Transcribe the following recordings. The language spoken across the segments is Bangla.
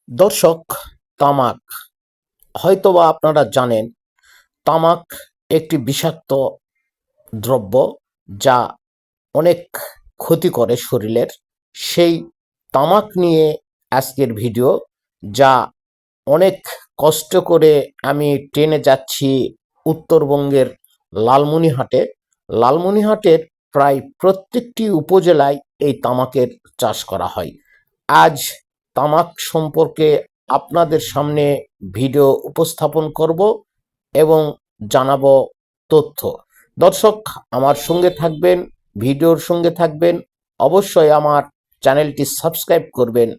দর্শক, তামাক হয়তোবা আপনারা জানেন, তামাক একটি বিষাক্ত দ্রব্য যা অনেক ক্ষতি করে শরীরের। সেই তামাক নিয়ে আজকের ভিডিও, যা অনেক কষ্ট করে আমি ট্রেনে যাচ্ছি উত্তরবঙ্গের লালমনিরহাটে। লালমনিরহাটের প্রায় প্রত্যেকটি উপজেলায় এই তামাকের চাষ করা হয়। আজ তামাক সম্পর্কে আপনাদের সামনে ভিডিও উপস্থাপন করব এবং জানাবো তথ্য। দর্শক, আমার সঙ্গে থাকবেন, ভিডিওর সঙ্গে থাকবেন, অবশ্যই আমার চ্যানেলটি সাবস্ক্রাইব করবেন।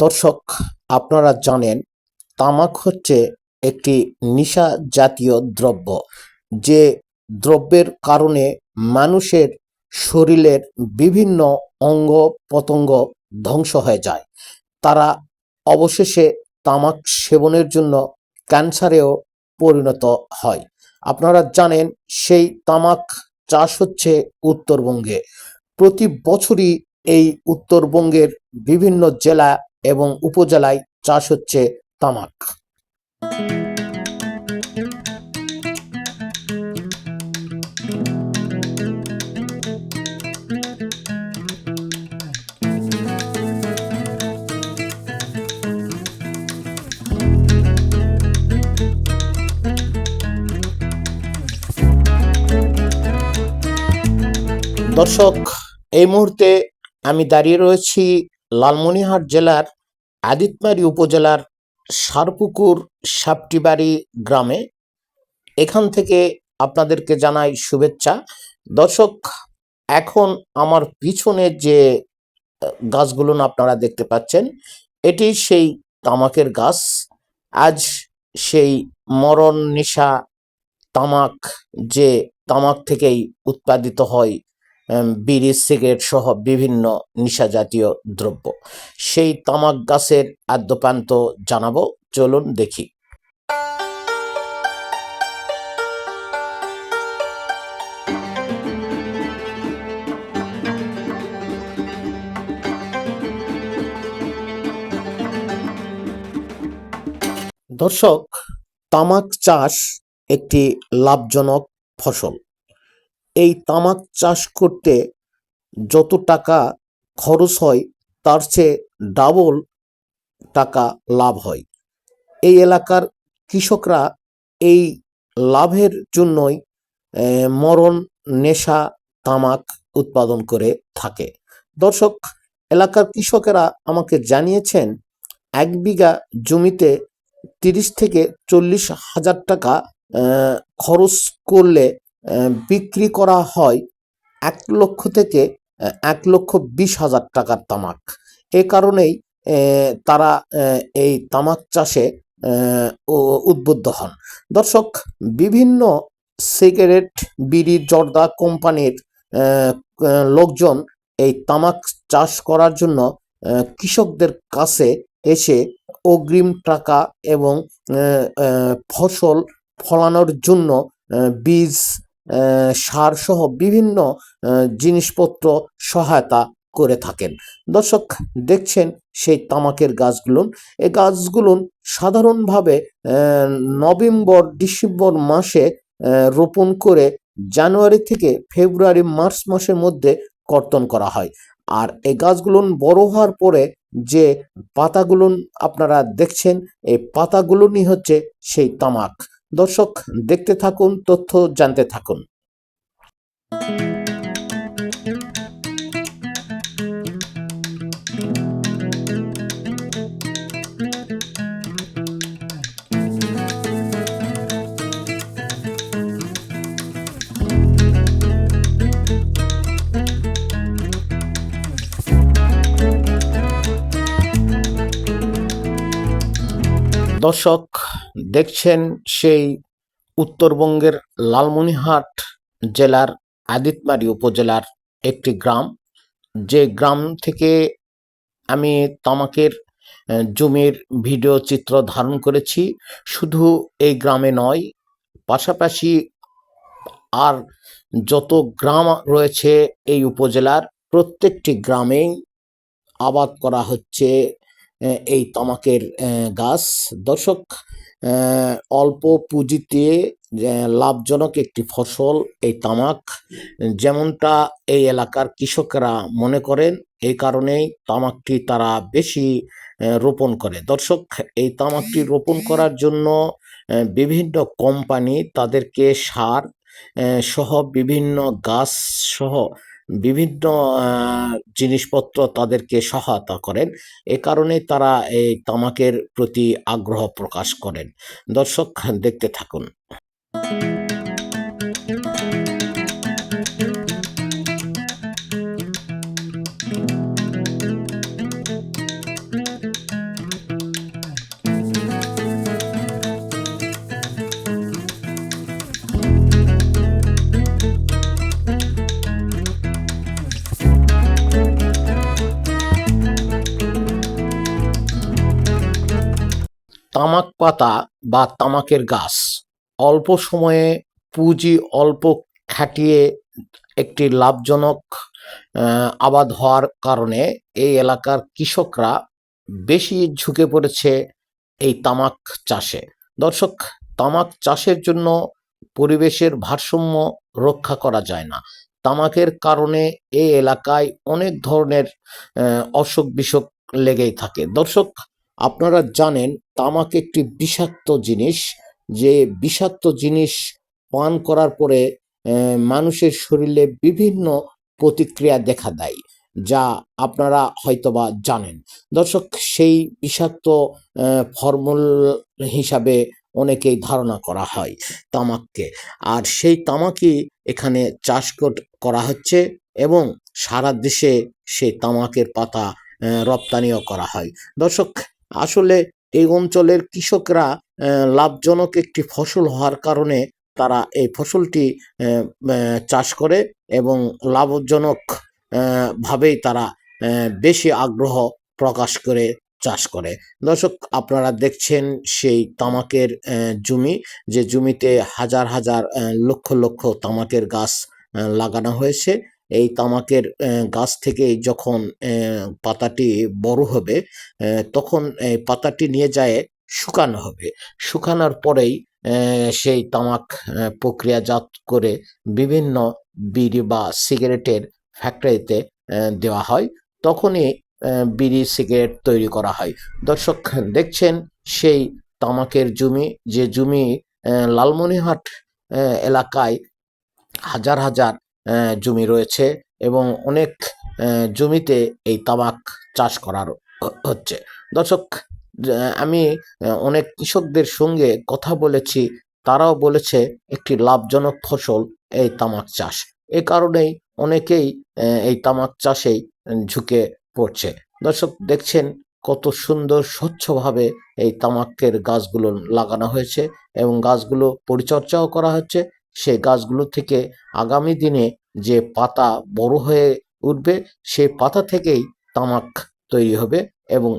দর্শক, আপনারা জানেন, তামাক হচ্ছে একটি নেশা জাতীয় দ্রব্য, যে দ্রব্যের কারণে মানুষের শরীরের বিভিন্ন অঙ্গ প্রত্যঙ্গ ধ্বংস হয়ে যায়। তারা অবশেষে তামাক সেবনের জন্য ক্যান্সারেও পরিণত হয়। আপনারা জানেন, সেই তামাক চাষ হচ্ছে উত্তরবঙ্গে। প্রতি বছরই এই উত্তরবঙ্গের বিভিন্ন জেলা এবং উপজেলায় চাষ হচ্ছে তামাক। দর্শক, এই মুহূর্তে আমি দাঁড়িয়ে রয়েছি লালমনিরহাট জেলার আদিতমারি উপজেলার সারপুকুর সাপটিবাড়ি গ্রামে। এখান থেকে আপনাদেরকে জানাই শুভেচ্ছা। দর্শক, এখন আমার পিছনে যে গাছগুলো আপনারা দেখতে পাচ্ছেন, এটি সেই তামাকের গাছ। আজ সেই মরণ নেশা তামাক, যে তামাক থেকেই উৎপাদিত হয় বিড়ি, সিগারেট সহ বিভিন্ন নেশা জাতীয় দ্রব্য, সেই তামাক গাছের আদ্যপান্ত জানাবো। চলুন দেখি। দর্শক, তামাক চাষ একটি লাভজনক ফসল। এই তামাক চাষ করতে যত টাকা খরচ হয়, তার চেয়ে ডাবল টাকা লাভ হয়। এই এলাকার কৃষকরা এই লাভের জন্যই মরণ নেশা তামাক উৎপাদন করে থাকে। দর্শক, এলাকার কৃষকেরা আমাকে জানিয়েছেন, 1 বিঘা জমিতে 30 থেকে 40 হাজার টাকা খরচ করলে বিক্রি করা হয় 1 লক্ষ থেকে 1,20,000 টাকার তামাক। এ কারণেই তারা এই তামাক চাষে উদ্বুদ্ধ হন। দর্শক, বিভিন্ন সিগারেট, বিড়ি, জর্দা কোম্পানির লোকজন এই তামাক চাষ করার জন্য কৃষকদের কাছে এসে অগ্রিম টাকা এবং ফসল ফলানোর জন্য বীজ, সার সহ বিভিন্ন জিনিসপত্র সহায়তা করে থাকেন। দর্শক, দেখছেন সেই তামাকের গাছগুলো। এই গাছগুলো সাধারণভাবে নভেম্বর ডিসেম্বর মাসে রোপণ করে জানুয়ারি থেকে ফেব্রুয়ারি মার্চ মাসের মধ্যে কর্তন করা হয়। আর এই গাছগুলো বড় হওয়ার পরে যে পাতাগুলো আপনারা দেখছেন, এই পাতাগুলোই হচ্ছে সেই তামাক। দর্শক, দেখতে থাকুন, তথ্য জানতে থাকুন। দর্শক, দেখছেন সেই উত্তরবঙ্গের লালমনিরহাট জেলার আদিতমারি উপজেলার একটি গ্রাম, যে গ্রাম থেকে আমি তামাকের জমির ভিডিও চিত্র ধারণ করেছি। শুধু এই গ্রামে নয়, পাশাপাশি আর যত গ্রাম রয়েছে এই উপজেলার প্রত্যেকটি গ্রামেই আবাদ করা হচ্ছে এই তামাকের গাছ। দর্শক, অল্প পুঁজিতে লাভজনক একটি ফসল এই তামাক, যেমনটা এই এলাকার কৃষকরা মনে করেন, এই কারণেই তামাকটি তারা বেশি রোপণ করে। দর্শক, এই তামাকটি রোপণ করার জন্য বিভিন্ন কোম্পানি তাদেরকে সার সহ বিভিন্ন গাছ সহ বিভিন্ন জিনিসপত্র তাদেরকে সহায়তা করেন। এ কারণে তারা এই তামাকের প্রতি আগ্রহ প্রকাশ করেন। দর্শক, দেখতে থাকুন। তামাক পাতা বা তামাকের গাছ অল্প সময়ে পুঁজি অল্প খাটিয়ে একটি লাভজনক আবাদ হওয়ার কারণে এই এলাকার কৃষকরা বেশি ঝুঁকে পড়েছে এই তামাক চাষে। দর্শক, তামাক চাষের জন্য পরিবেশের ভারসাম্য রক্ষা করা যায় না। তামাকের কারণে এই এলাকায় অনেক ধরনের অসুখ বিসুখ লেগেই থাকে। দর্শক, আপনারা জানেন তামাক একটি বিষাক্ত জিনিস, যে বিষাক্ত জিনিস পান করার পরে মানুষের শরীরে বিভিন্ন প্রতিক্রিয়া দেখা দেয়, যা আপনারা হয়তোবা জানেন। দর্শক, সেই বিষাক্ত ফর্মুল হিসাবে অনেকেই ধারণা করা হয় তামাককে, আর সেই তামাকই এখানে চাষ করা হচ্ছে এবং সারা দেশে সেই তামাকের পাতা রপ্তানিও করা হয়। দর্শক, আসলে এই অঞ্চলের কৃষকরা লাভজনক একটি ফসল হওয়ার কারণে তারা এই ফসলটি চাষ করে এবং লাভজনক ভাবেই তারা বেশি আগ্রহ প্রকাশ করে চাষ করে। দর্শক, আপনারা দেখছেন সেই তামাকের জমি, যে জমিতে হাজার হাজার লক্ষ লক্ষ তামাকের গাছ লাগানো হয়েছে। এই তামাকের গাছ থেকে যখন পাতাটি বড় হবে, তখন এই পাতাটি নিয়ে যায় শুকানো হবে। শুকানোর পরেই সেই তামাক প্রক্রিয়াজাত করে বিভিন্ন বিড়ি বা সিগারেটের ফ্যাক্টরিতে দেওয়া হয়, তখনই বিড়ি সিগারেট তৈরি করা হয়। দর্শক, দেখছেন সেই তামাকের জমি, যে জমি লালমনিরহাট এলাকায় হাজার হাজার জমি রয়েছে এবং অনেক জমিতে এই তামাক চাষ করার হচ্ছে। দর্শক, আমি অনেক কৃষকদের সঙ্গে কথা বলেছি, তারাও বলেছে একটি লাভজনক ফসল এই তামাক চাষ। এ কারণেই অনেকেই এই তামাক চাষেই ঝুঁকে পড়ছে। দর্শক, দেখছেন কত সুন্দর স্বচ্ছভাবে এই তামাকের গাছগুলো লাগানো হয়েছে এবং গাছগুলো পরিচর্যাও করা হচ্ছে। সেই গাছগুলো থেকে আগামী দিনে যে পাতা বড় হয়ে উঠবে, সেই পাতা থেকেই তামাক তৈরি হবে এবং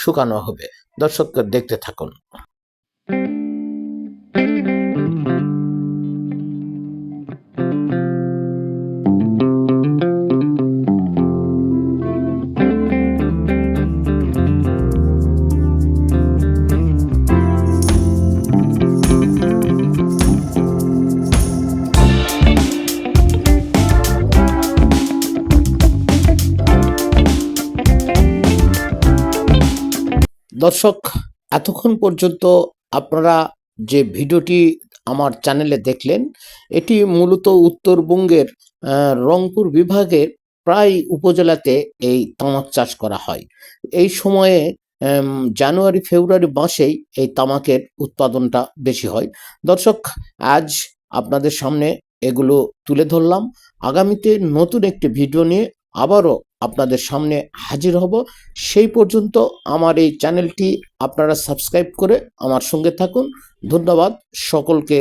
শুকানো হবে। দর্শক, দেখতে থাকুন। দর্শক, এতক্ষণ পর্যন্ত আপনারা যে ভিডিওটি আমার চ্যানেলে দেখলেন, এটি মূলত উত্তরবঙ্গের রংপুর বিভাগের প্রায় উপজেলাতে এই তামাক চাষ করা হয়। এই সময়ে জানুয়ারি ফেব্রুয়ারি মাসেই এই তামাকের উৎপাদনটা বেশি হয়। দর্শক, আজ আপনাদের সামনে এগুলো তুলে ধরলাম। আগামীতে নতুন একটি ভিডিও নিয়ে আবারও আপনাদের সামনে হাজির হব। সেই পর্যন্ত আমার এই চ্যানেলটি আপনারা সাবস্ক্রাইব করে আমার সঙ্গে থাকুন। ধন্যবাদ সকলকে।